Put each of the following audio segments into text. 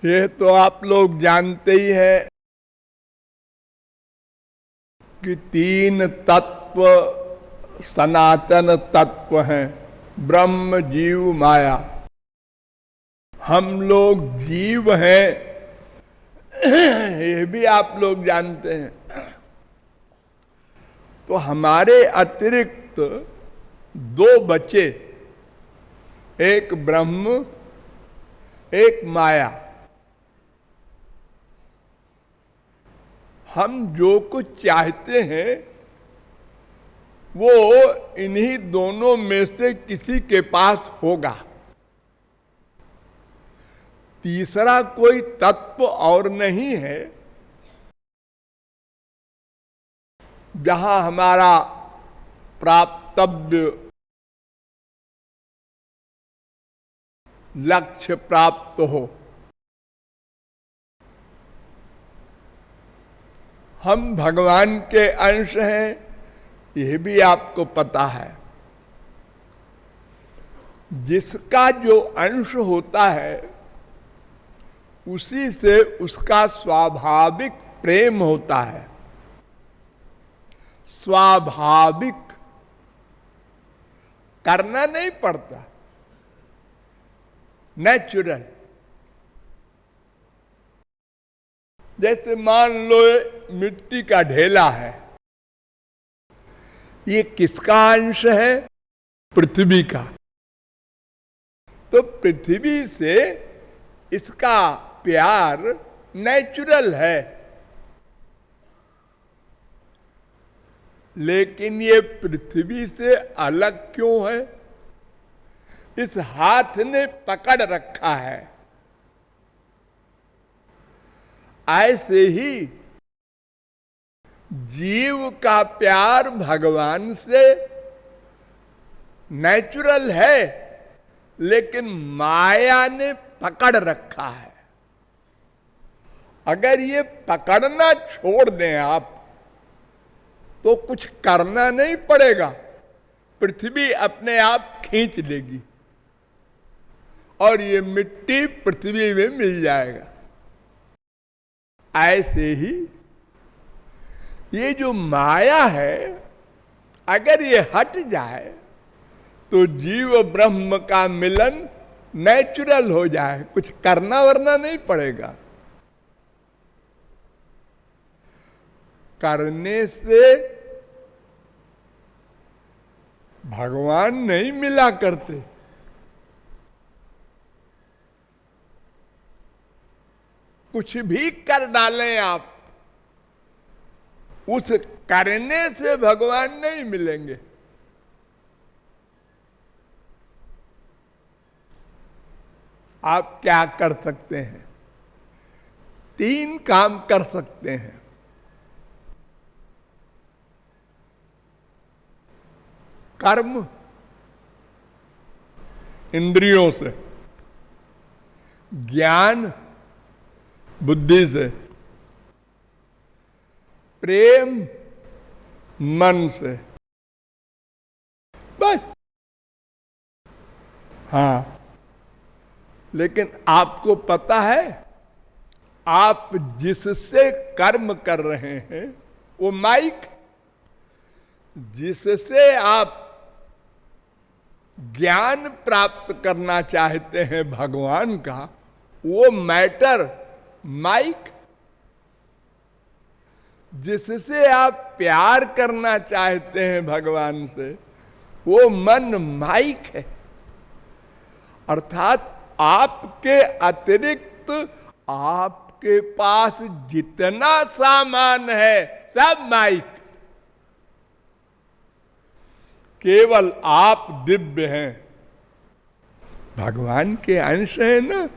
ये तो आप लोग जानते ही हैं कि तीन तत्व सनातन तत्व हैं, ब्रह्म जीव माया। हम लोग जीव हैं ये भी आप लोग जानते हैं। तो हमारे अतिरिक्त दो बचे, एक ब्रह्म एक माया। हम जो कुछ चाहते हैं वो इन्हीं दोनों में से किसी के पास होगा। तीसरा कोई तत्व और नहीं है जहां हमारा प्राप्तव्य लक्ष्य प्राप्त हो। हम भगवान के अंश हैं, यह भी आपको पता है। जिसका जो अंश होता है उसी से उसका स्वाभाविक प्रेम होता है। स्वाभाविक, करना नहीं पड़ता, नेचुरल। जैसे मान लो मिट्टी का ढेला है, ये किसका अंश है? पृथ्वी का। तो पृथ्वी से इसका प्यार नेचुरल है। लेकिन ये पृथ्वी से अलग क्यों है? इस हाथ ने पकड़ रखा है। ऐसे ही जीव का प्यार भगवान से नेचुरल है, लेकिन माया ने पकड़ रखा है। अगर ये पकड़ना छोड़ दें आप तो कुछ करना नहीं पड़ेगा, पृथ्वी अपने आप खींच लेगी और ये मिट्टी पृथ्वी में मिल जाएगा। ऐसे ही ये जो माया है, अगर ये हट जाए तो जीव ब्रह्म का मिलन नेचुरल हो जाए, कुछ करना वरना नहीं पड़ेगा। करने से भगवान नहीं मिला करते। कुछ भी कर डालें आप, उस करने से भगवान नहीं मिलेंगे। आप क्या कर सकते हैं? तीन काम कर सकते हैं। कर्म इंद्रियों से, ज्ञान बुद्धि से, प्रेम मन से। बस। हाँ, लेकिन आपको पता है आप जिससे कर्म कर रहे हैं वो माइक, जिससे आप ज्ञान प्राप्त करना चाहते हैं भगवान का, वो मैटर माइक। जिससे आप प्यार करना चाहते हैं भगवान से, वो मन माइक है। अर्थात आपके अतिरिक्त आपके पास जितना सामान है सब माइक। केवल आप दिव्य हैं, भगवान के अंश है ना,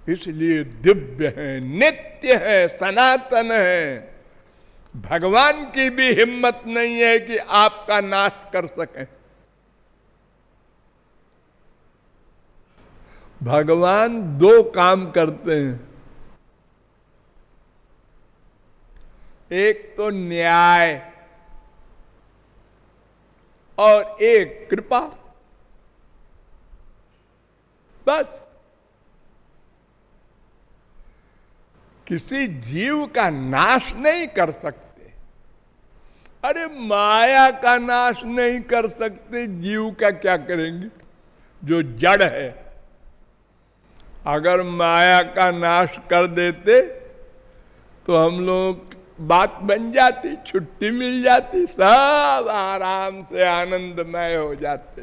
इसलिए दिव्य है, नित्य है, सनातन है। भगवान की भी हिम्मत नहीं है कि आपका नाश कर सके। भगवान दो काम करते हैं, एक तो न्याय और एक कृपा। बस। किसी जीव का नाश नहीं कर सकते। अरे माया का नाश नहीं कर सकते, जीव का क्या करेंगे जो जड़ है। अगर माया का नाश कर देते तो हम लोग बात बन जाती, छुट्टी मिल जाती, सब आराम से आनंदमय हो जाते।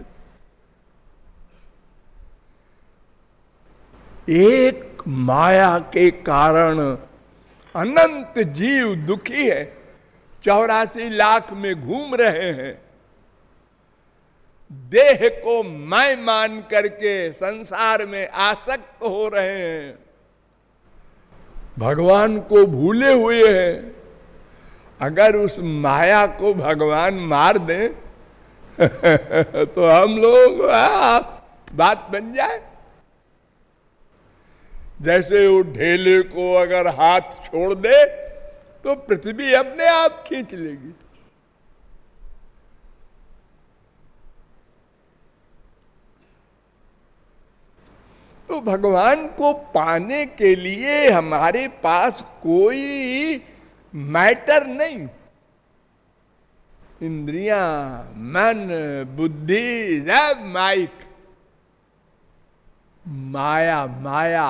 एक माया के कारण अनंत जीव दुखी है, 84 लाख में घूम रहे हैं, देह को मैं मान करके संसार में आसक्त हो रहे हैं, भगवान को भूले हुए हैं। अगर उस माया को भगवान मार दे तो हम लोग बात बन जाए। जैसे वो ढेले को अगर हाथ छोड़ दे तो पृथ्वी अपने आप खींच लेगी। तो भगवान को पाने के लिए हमारे पास कोई मैटर नहीं, इंद्रियां, मन, बुद्धि सब माइक, माया, माया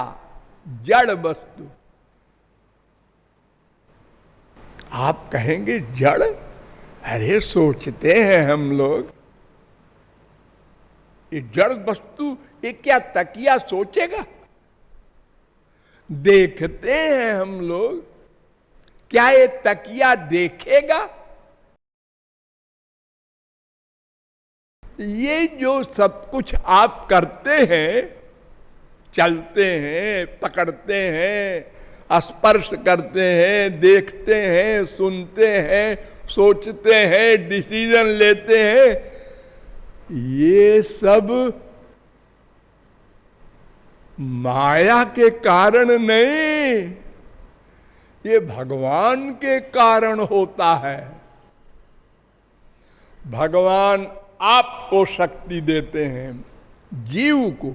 जड़ वस्तु। आप कहेंगे जड़, अरे सोचते हैं हम लोग ये जड़ वस्तु, ये क्या तकिया सोचेगा? देखते हैं हम लोग, क्या ये तकिया देखेगा? ये जो सब कुछ आप करते हैं, चलते हैं, पकड़ते हैं, स्पर्श करते हैं, देखते हैं, सुनते हैं, सोचते हैं, डिसीजन लेते हैं, ये सब माया के कारण नहीं, ये भगवान के कारण होता है। भगवान आपको शक्ति देते हैं, जीव को,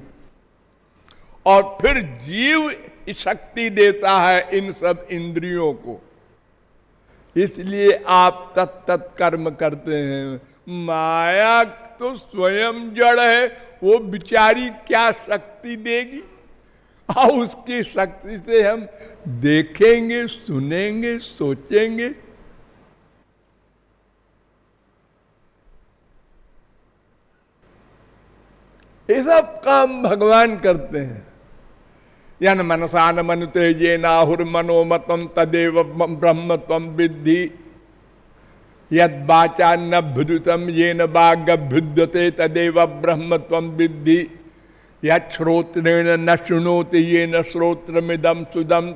और फिर जीव शक्ति देता है इन सब इंद्रियों को। इसलिए आप तत्त कर्म करते हैं। माया तो स्वयं जड़ है, वो बिचारी क्या शक्ति देगी? और उसकी शक्ति से हम देखेंगे, सुनेंगे, सोचेंगे। ये सब काम भगवान करते हैं। यन मनसा न मनुते ये नाहुर मनोमतम तदेव ब्रह्मत्वम विद्धि, यद वाचा न भुदुतम ये न वागभ्युद्यते तदेव ब्रह्मत्वम विद्धि, यद श्रोत्रेण न शृणोति ये न श्रोत्रमिदम सुदम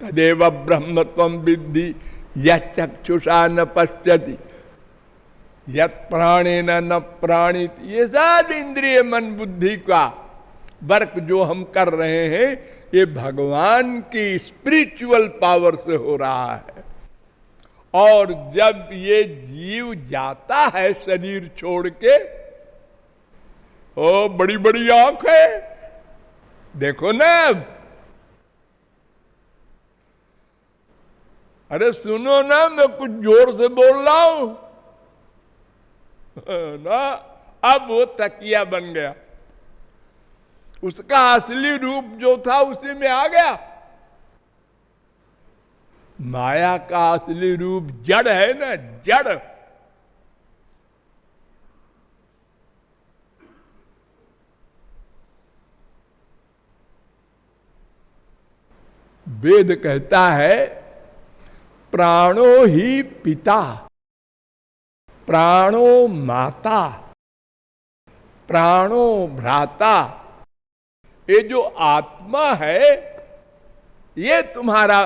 तदेव ब्रह्मत्वम विद्धि, यद चक्षुषा न पश्यति यत प्राणेन न प्राणित। ये सब इंद्रिय मन बुद्धि का वर्क जो हम कर रहे हैं, ये भगवान की स्पिरिचुअल पावर से हो रहा है। और जब ये जीव जाता है शरीर छोड़ के, ओ बड़ी बड़ी आंख है, देखो ना। अरे सुनो ना, मैं कुछ जोर से बोल रहा हूं ना। अब वो तकिया बन गया, उसका असली रूप जो था उसी में आ गया। माया का असली रूप जड़ है ना, जड़। वेद कहता है प्राणो ही पिता, प्राणो माता, प्राणो भ्राता। ये जो आत्मा है, ये तुम्हारा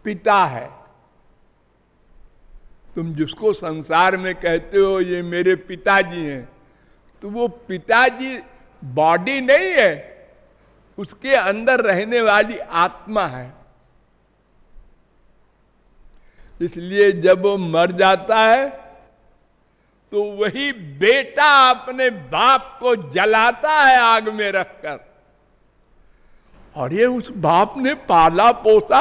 पिता है। तुम जिसको संसार में कहते हो ये मेरे पिताजी हैं, तो वो पिताजी बॉडी नहीं है, उसके अंदर रहने वाली आत्मा है। इसलिए जब वो मर जाता है तो वही बेटा अपने बाप को जलाता है आग में रखकर, और ये उस बाप ने पाला पोसा,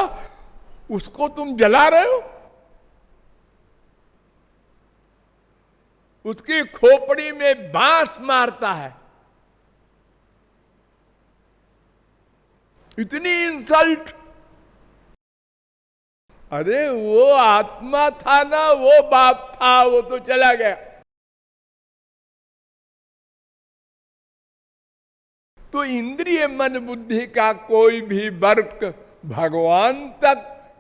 उसको तुम जला रहे हो। उसकी खोपड़ी में बांस मारता है। इतनी इंसल्ट। अरे वो आत्मा था ना, वो बाप था, वो तो चला गया। तो इंद्रिय मन बुद्धि का कोई भी वर्ग भगवान तक,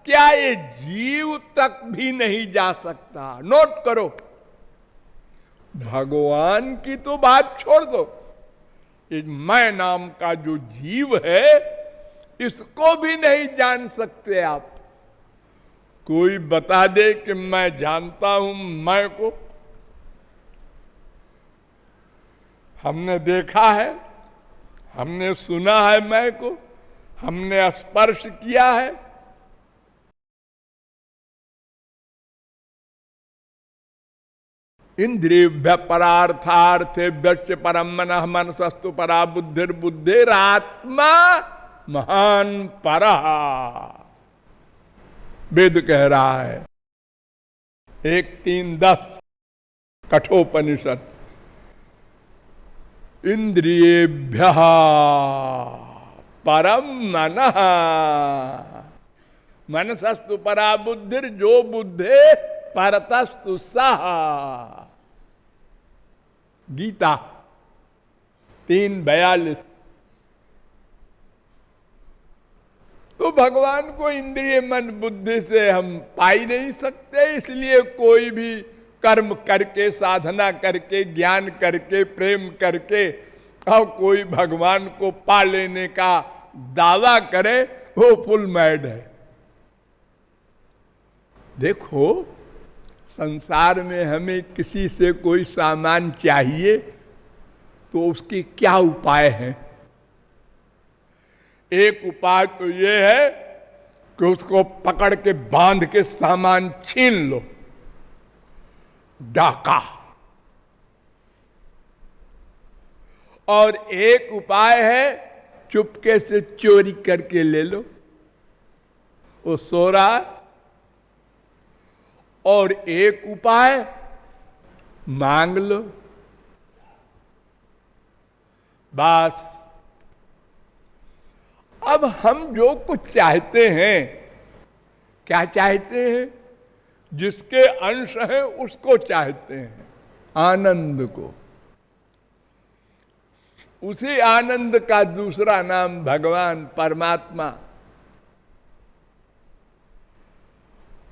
क्या ये जीव तक भी नहीं जा सकता। नोट करो, भगवान की तो बात छोड़ दो, ये मैं नाम का जो जीव है, इसको भी नहीं जान सकते आप। कोई बता दे कि मैं जानता हूं मैं को। हमने देखा है, हमने सुना है मैं को, हमने स्पर्श किया है। इंद्रिय परार्थार्थे व्यक्ष परम मनः मनसस्तु परा बुद्धिर बुद्धिरात्मा महान परः। वेद कह रहा है 1:3-10 कठोपनिषद। इंद्रियेभ्यः परम मनः मनसस्तु परा बुद्धिर जो बुद्धे परतस्तु सः। गीता 3:42। तो भगवान को इंद्रिय मन बुद्धि से हम पा ही नहीं सकते, इसलिए कोई भी कर्म करके, साधना करके, ज्ञान करके, प्रेम करके और कोई भगवान को पा लेने का दावा करे, वो फुल मैड है। देखो, संसार में हमें किसी से कोई सामान चाहिए तो उसके क्या उपाय हैं? एक उपाय तो ये है कि उसको पकड़ के बांध के सामान छीन लो, डाका। और एक उपाय है चुपके से चोरी करके ले लो, वो सो रहा है। और एक उपाय मांग लो, बस। अब हम जो कुछ चाहते हैं, क्या चाहते हैं? जिसके अंश हैं उसको चाहते हैं, आनंद को। उसी आनंद का दूसरा नाम भगवान परमात्मा।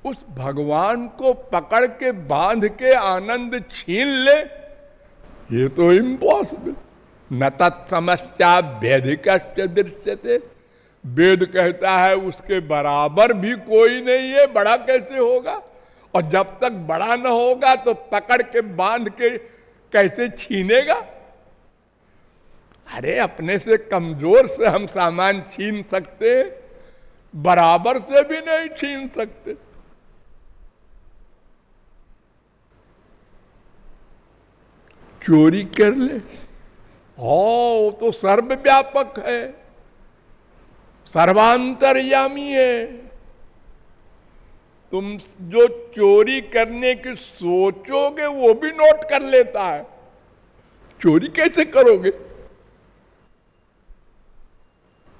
उस भगवान को पकड़ के बांध के आनंद छीन ले, ये तो इम्पॉसिबल। न तत्समश्चाभ्यधिकश्च दृश्यते। वेद कहता है उसके बराबर भी कोई नहीं है, बड़ा कैसे होगा? और जब तक बड़ा न होगा तो पकड़ के बांध के कैसे छीनेगा? अरे अपने से कमजोर से हम सामान छीन सकते, बराबर से भी नहीं छीन सकते। चोरी कर ले, वो तो सर्वव्यापक है, सर्वांतर्यामी है। तुम जो चोरी करने की सोचोगे वो भी नोट कर लेता है। चोरी कैसे करोगे?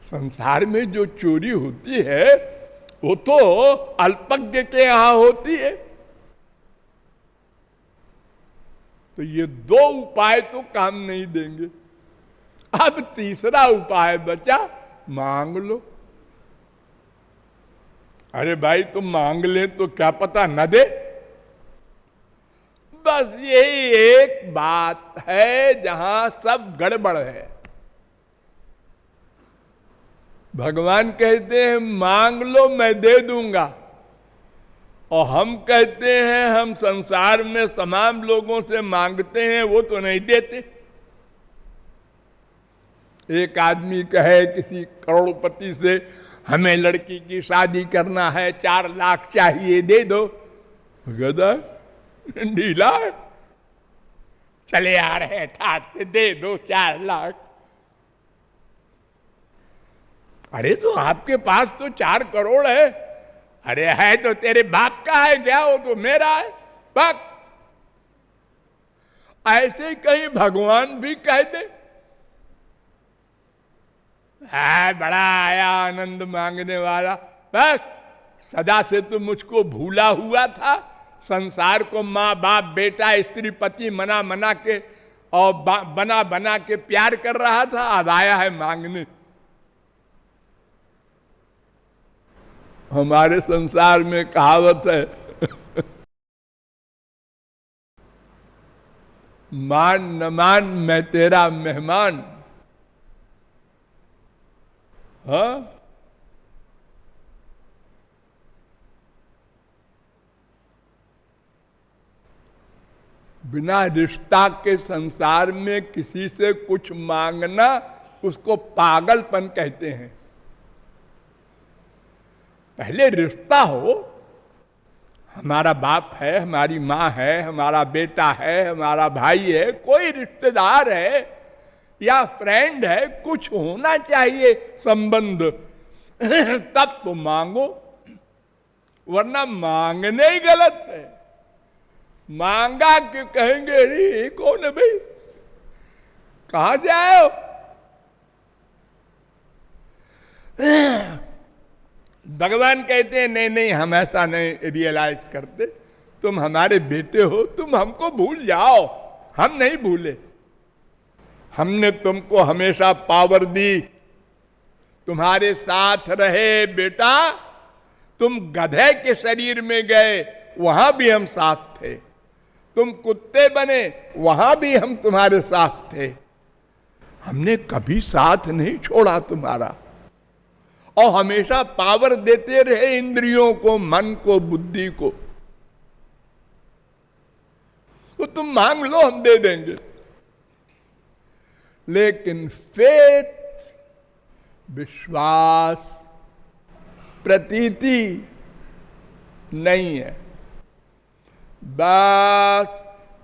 संसार में जो चोरी होती है वो तो अल्पज्ञ के यहां होती है। तो ये दो उपाय तो काम नहीं देंगे। अब तीसरा उपाय बचा, मांग लो। अरे भाई तुम मांग ले तो क्या पता न दे। बस यही एक बात है जहां सब गड़बड़ है। भगवान कहते हैं मांग लो मैं दे दूंगा, और हम कहते हैं हम संसार में तमाम लोगों से मांगते हैं, वो तो नहीं देते। एक आदमी कहे किसी करोड़पति से हमें लड़की की शादी करना है, 4 लाख चाहिए, दे दो। गधा ढीला है, चले आ रहे हैं ठाट से, दे दो 4 लाख। अरे तो आपके पास तो 4 करोड़ है। अरे है तो तेरे बाप का है क्या, वो तो मेरा है। बाप ऐसे ही कहीं भगवान भी कह दे, है बड़ा आया आनंद मांगने वाला, बस सदा से तो मुझको भूला हुआ था, संसार को माँ बाप बेटा स्त्री पति मना मना के और बना बना के प्यार कर रहा था, अब आया है मांगने। हमारे संसार में कहावत है मान न मान मैं तेरा मेहमान। हाँ, बिना रिश्ता के संसार में किसी से कुछ मांगना उसको पागलपन कहते हैं। पहले रिश्ता हो, हमारा बाप है, हमारी माँ है, हमारा बेटा है, हमारा भाई है, कोई रिश्तेदार है या फ्रेंड है, कुछ होना चाहिए संबंध तब तो मांगो, वरना मांगने ही गलत है। मांगा कि कहेंगे अरे कौन है भाई, कहां से आए हो? भगवान कहते हैं नहीं नहीं, हम ऐसा नहीं रियलाइज करते, तुम हमारे बेटे हो, तुम हमको भूल जाओ, हम नहीं भूले। हमने तुमको हमेशा पावर दी, तुम्हारे साथ रहे बेटा। तुम गधे के शरीर में गए, वहां भी हम साथ थे। तुम कुत्ते बने, वहां भी हम तुम्हारे साथ थे। हमने कभी साथ नहीं छोड़ा तुम्हारा, और हमेशा पावर देते रहे इंद्रियों को, मन को, बुद्धि को। तो तुम मांग लो, हम दे देंगे। लेकिन फेथ, विश्वास, प्रतीति नहीं है। बस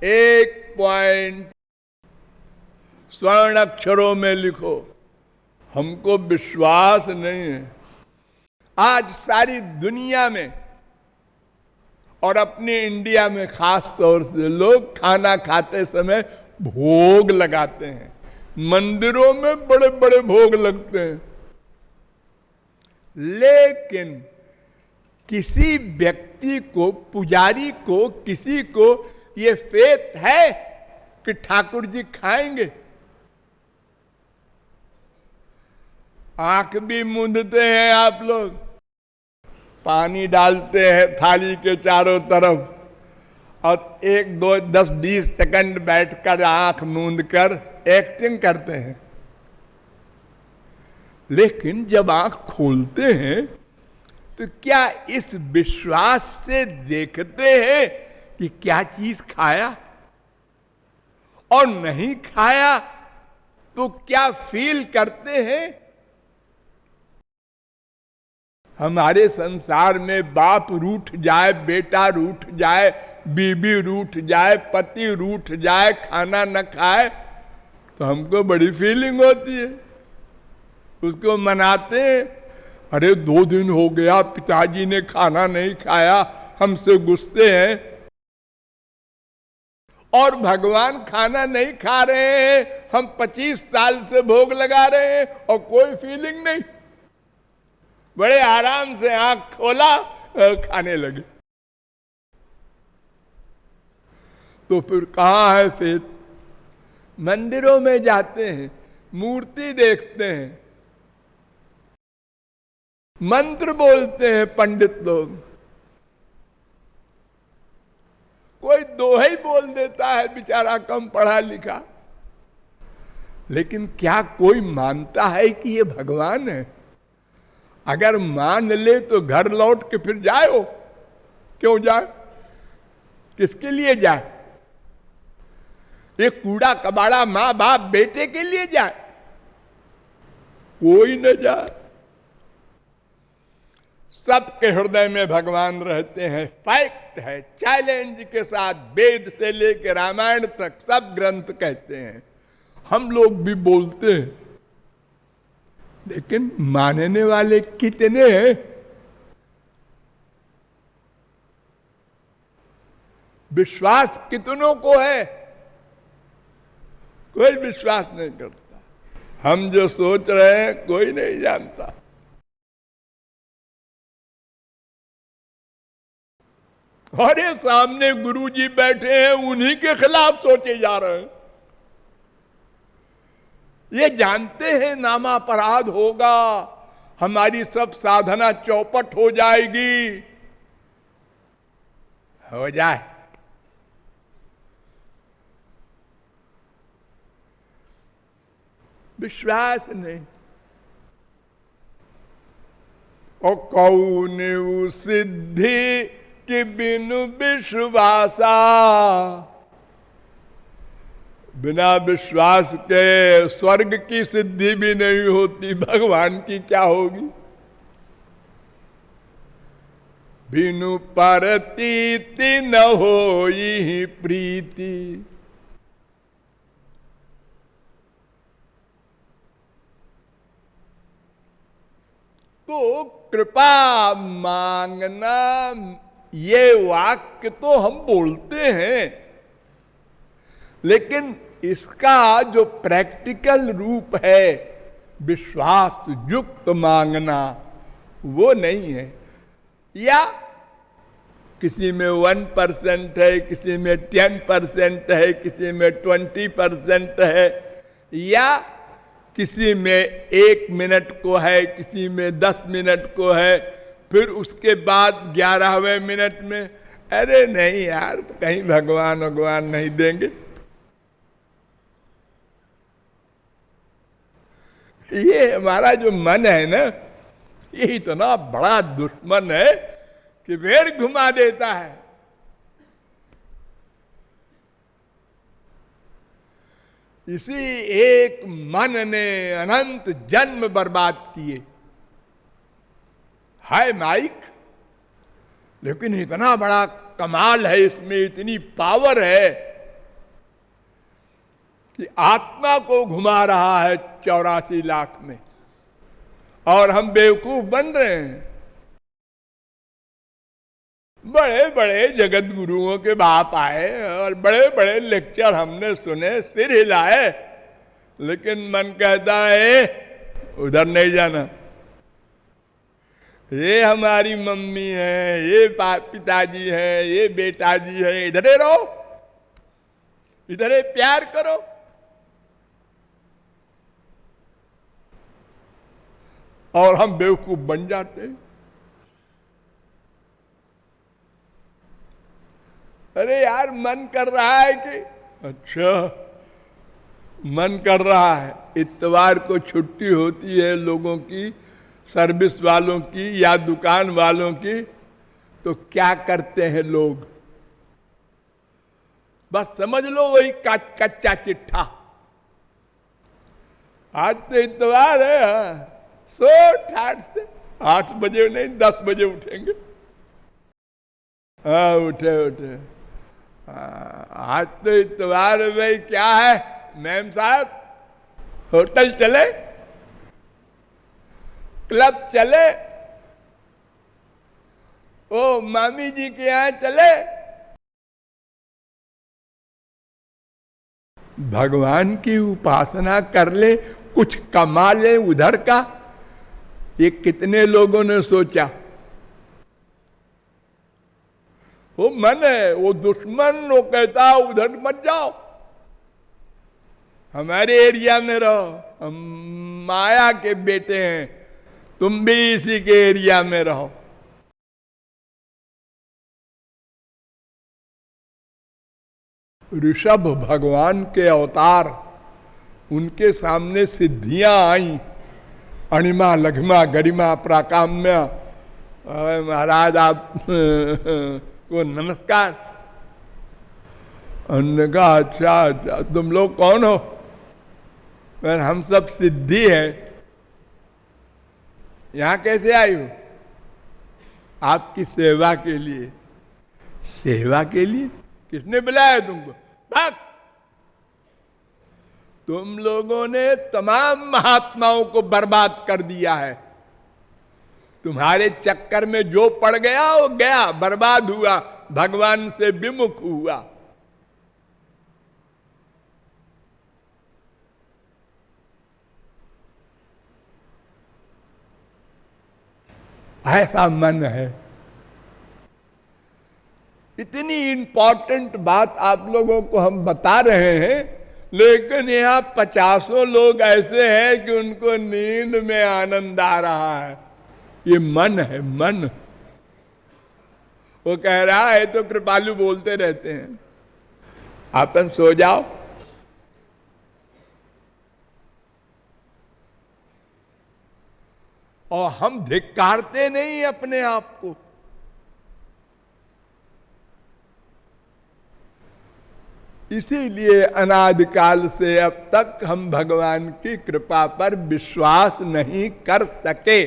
एक पॉइंट स्वर्ण अक्षरों में लिखो, हमको विश्वास नहीं है। आज सारी दुनिया में और अपने इंडिया में खास तौर से लोग खाना खाते समय भोग लगाते हैं। मंदिरों में बड़े बड़े भोग लगते हैं, लेकिन किसी व्यक्ति को, पुजारी को, किसी को ये फेथ है कि ठाकुर जी खाएंगे? आंख भी मूंदते हैं आप लोग, पानी डालते हैं थाली के चारों तरफ, और 1, 2, 10, 20 सेकंड बैठकर आंख मूंद कर एक्टिंग करते हैं। लेकिन जब आंख खोलते हैं तो क्या इस विश्वास से देखते हैं कि क्या चीज खाया, और नहीं खाया तो क्या फील करते हैं? हमारे संसार में बाप रूठ जाए, बेटा रूठ जाए, बीबी रूठ जाए, पति रूठ जाए, खाना न खाए तो हमको बड़ी फीलिंग होती है, उसको मनाते हैं। अरे 2 दिन हो गया पिताजी ने खाना नहीं खाया, हमसे गुस्से हैं। और भगवान खाना नहीं खा रहे हैं, हम 25 साल से भोग लगा रहे हैं और कोई फीलिंग नहीं। बड़े आराम से आंख खोला और खाने लगे। तो फिर कहां है फेथ? मंदिरों में जाते हैं, मूर्ति देखते हैं, मंत्र बोलते हैं पंडित लोग, कोई दोहा ही बोल देता है बेचारा कम पढ़ा लिखा, लेकिन क्या कोई मानता है कि ये भगवान है? अगर मान ले तो घर लौट के फिर जाओ, क्यों जाए? किसके लिए जाए? ये कूड़ा कबाड़ा मां बाप बेटे के लिए जाए? कोई न जाए। सबके हृदय में भगवान रहते हैं, फैक्ट है, चैलेंज के साथ। वेद से लेकर रामायण तक सब ग्रंथ कहते हैं, हम लोग भी बोलते हैं। लेकिन मानने वाले कितने हैं? विश्वास कितनों को है? कोई विश्वास नहीं करता। हम जो सोच रहे हैं कोई नहीं जानता। और ये सामने गुरुजी बैठे हैं, उन्हीं के खिलाफ सोचे जा रहे हैं। ये जानते हैं नामापराध होगा, हमारी सब साधना चौपट हो जाएगी। हो जाए, विश्वास नहीं। और कौन सिद्धि कि बिनु विश्वासा, बिना विश्वास के स्वर्ग की सिद्धि भी नहीं होती, भगवान की क्या होगी? बिनु परतीति न होई प्रीति। तो कृपा मांगना, ये वाक्य तो हम बोलते हैं, लेकिन इसका जो प्रैक्टिकल रूप है विश्वास युक्त मांगना, वो नहीं है। या किसी में 1% है, किसी में 10% है, किसी में 20% है, या किसी में 1 मिनट को है, किसी में 10 मिनट को है, फिर उसके बाद 11वें मिनट में अरे नहीं यार, कहीं भगवान नहीं देंगे। ये हमारा जो मन है ना, ये इतना बड़ा दुश्मन है कि वेर घुमा देता है। इसी एक मन ने अनंत जन्म बर्बाद किए। हाय माइक, लेकिन इतना बड़ा कमाल है इसमें, इतनी पावर है कि आत्मा को घुमा रहा है 84 लाख में, और हम बेवकूफ बन रहे हैं। बड़े बड़े जगत गुरुओं के बाप आए और बड़े बड़े लेक्चर हमने सुने, सिर हिलाए, लेकिन मन कहता है उधर नहीं जाना। ये हमारी मम्मी है, ये पिताजी है, ये बेटा जी है, इधर ही रहो, इधर ही प्यार करो। और हम बेवकूफ बन जाते हैं। अरे यार, मन कर रहा है कि अच्छा, मन कर रहा है। इतवार को छुट्टी होती है लोगों की, सर्विस वालों की या दुकान वालों की, तो क्या करते हैं लोग? बस समझ लो वही कच्चा चिट्ठा। आज तो इतवार है, सो ठाट से 8 बजे नहीं 10 बजे उठेंगे। हाँ, उठे। आज तो इतवार है भाई, क्या है मैम साहब, होटल चले, क्लब चले, ओ मामी जी के यहाँ चले। भगवान की उपासना कर ले, कुछ कमा ले उधर का। ये कितने लोगों ने सोचा? वो मन है, वो दुश्मन, वो कहता उधर मत जाओ, हमारे एरिया में रहो, हम माया के बेटे हैं, तुम भी इसी के एरिया में रहो। ऋषभ भगवान के अवतार, उनके सामने सिद्धियां आई, अणिमा लघिमा गरिमा प्राकाम्य। महाराज आप को नमस्कार। उन्होंने कहा अच्छा, तुम लोग कौन हो? हम सब सिद्धि है। यहां कैसे आई हो? आपकी सेवा के लिए। सेवा के लिए? किसने बुलाया तुमको? भाग। तुम लोगों ने तमाम महात्माओं को बर्बाद कर दिया है। तुम्हारे चक्कर में जो पड़ गया वो गया, बर्बाद हुआ, भगवान से विमुख हुआ। ऐसा मन है। इतनी इंपॉर्टेंट बात आप लोगों को हम बता रहे हैं, लेकिन यहाँ 50 लोग ऐसे हैं कि उनको नींद में आनंद आ रहा है। ये मन है, मन। वो कह रहा है तो कृपालु बोलते रहते हैं, अपन सो जाओ। और हम धिक्कारते नहीं अपने आप को। इसीलिए अनादिकाल से अब तक हम भगवान की कृपा पर विश्वास नहीं कर सके।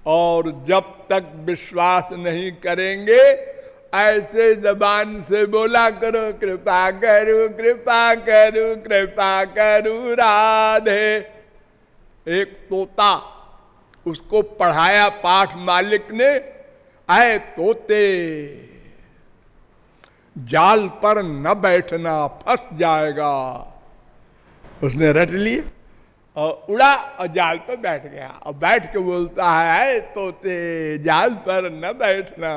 और जब तक विश्वास नहीं करेंगे, ऐसे जबान से बोला करो कृपा करो कृपा करो कृपा करो राधे। एक तोता, उसको पढ़ाया पाठ मालिक ने, आए तोते जाल पर न बैठना, फंस जाएगा। उसने रट लिए और उड़ा और जाल पर बैठ गया। और बैठ के बोलता है तोते जाल पर न बैठना।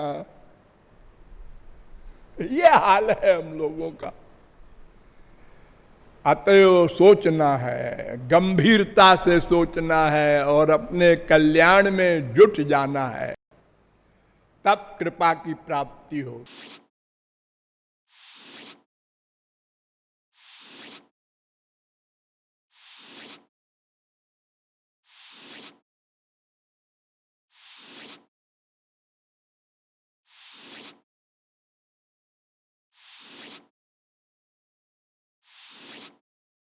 ये हाल है हम लोगों का। अतएव सोचना है, गंभीरता से सोचना है और अपने कल्याण में जुट जाना है, तब कृपा की प्राप्ति हो।